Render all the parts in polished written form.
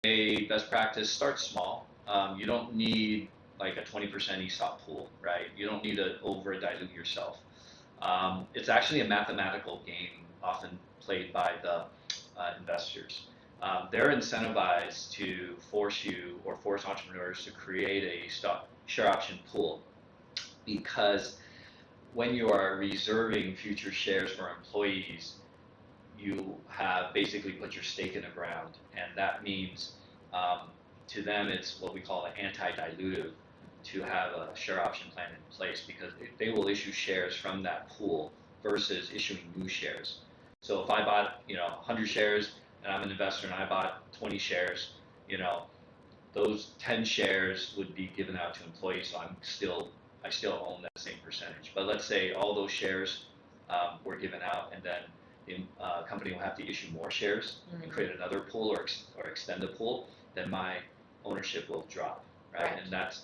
say best practice, start small. You don't need like a 20% ESOP pool, right? You don't need to over dilute yourself. It's actually a mathematical game often played by the investors. They're incentivized to force entrepreneurs to create a stock share option pool, because when you are reserving future shares for employees, you have basically put your stake in the ground, and that means to them it's what we call an anti-dilutive to have a share option plan in place, because they will issue shares from that pool versus issuing new shares. So if I bought 100 shares and I'm an investor and I bought 20 shares, those 10 shares would be given out to employees, so I still own that same percentage. But let's say all those shares were given out, and then the company will have to issue more shares and create another pool or extend the pool, then my ownership will drop, right? And that's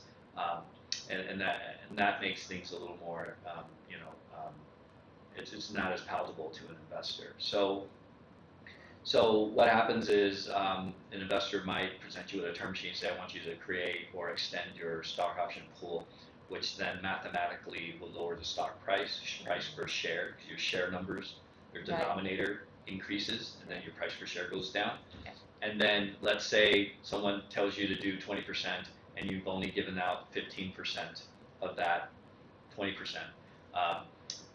and that makes things a little more it's not as palatable to an investor. So what happens is an investor might present you with a term sheet and say, I want you to create or extend your stock option pool, which then mathematically will lower the stock price per share, because your share numbers, your denominator increases, and then your price per share goes down. And then let's say someone tells you to do 20%, and you've only given out 15% of that 20%.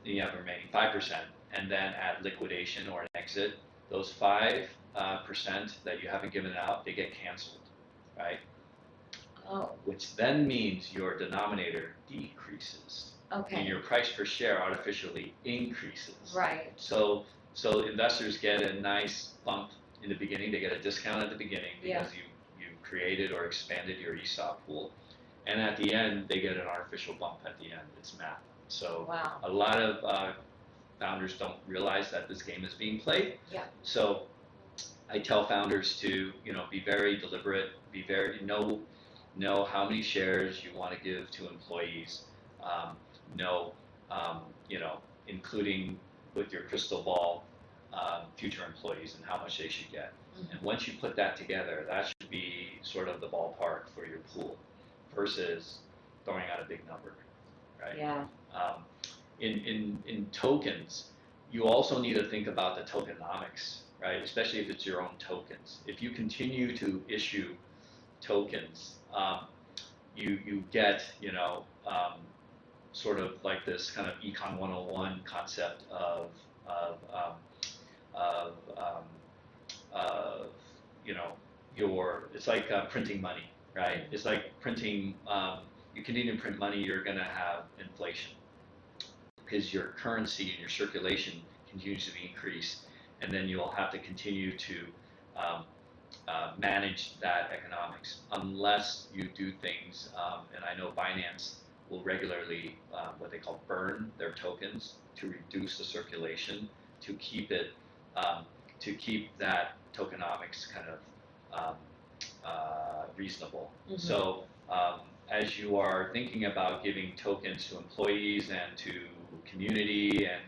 Then you have the remaining 5%, and then at liquidation or an exit, those 5% that you haven't given out, they get canceled, right? Oh. Which then means your denominator decreases. Okay. And your price per share artificially increases. Right. So investors get a nice bump in the beginning. They get a discount at the beginning because you created or expanded your ESOP pool. And at the end, they get an artificial bump at the end. It's math. So a lot of founders don't realize that this game is being played. Yeah. So I tell founders to be very deliberate, know how many shares you want to give to employees, including with your crystal ball future employees and how much they should get. And once you put that together, that should be sort of the ballpark for your pool versus throwing out a big number, right? Yeah. In tokens, you also need to think about the tokenomics, right? Especially if it's your own tokens. If you continue to issue tokens, you get sort of like this kind of Econ 101 concept of it's like printing money, right? It's like printing. You continue to print money, you're going to have inflation, because your currency and your circulation continues to increase, and then you'll have to continue to manage that economics, unless you do things, and I know Binance will regularly what they call burn their tokens to reduce the circulation, to keep it to keep that tokenomics kind of reasonable. So as you are thinking about giving tokens to employees and to community and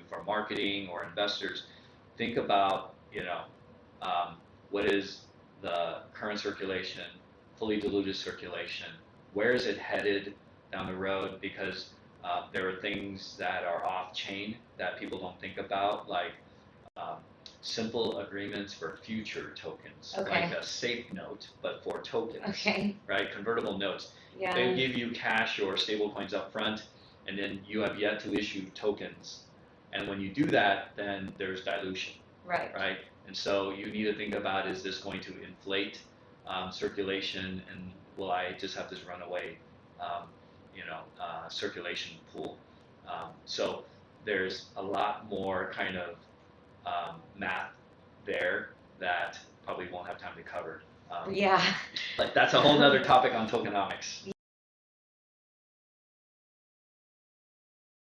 for marketing or investors, think about what is the current circulation, fully diluted circulation, where is it headed down the road, because there are things that are off chain that people don't think about, like simple agreements for future tokens, like a safe note, but for tokens, right? Convertible notes. Yeah. They give you cash or stable coins up front, and then you have yet to issue tokens. And when you do that, then there's dilution, right? And so you need to think about, is this going to inflate circulation, and will I just have this runaway circulation pool? So there's a lot more kind of math there that probably won't have time to cover. Yeah. But that's a whole other topic on tokenomics.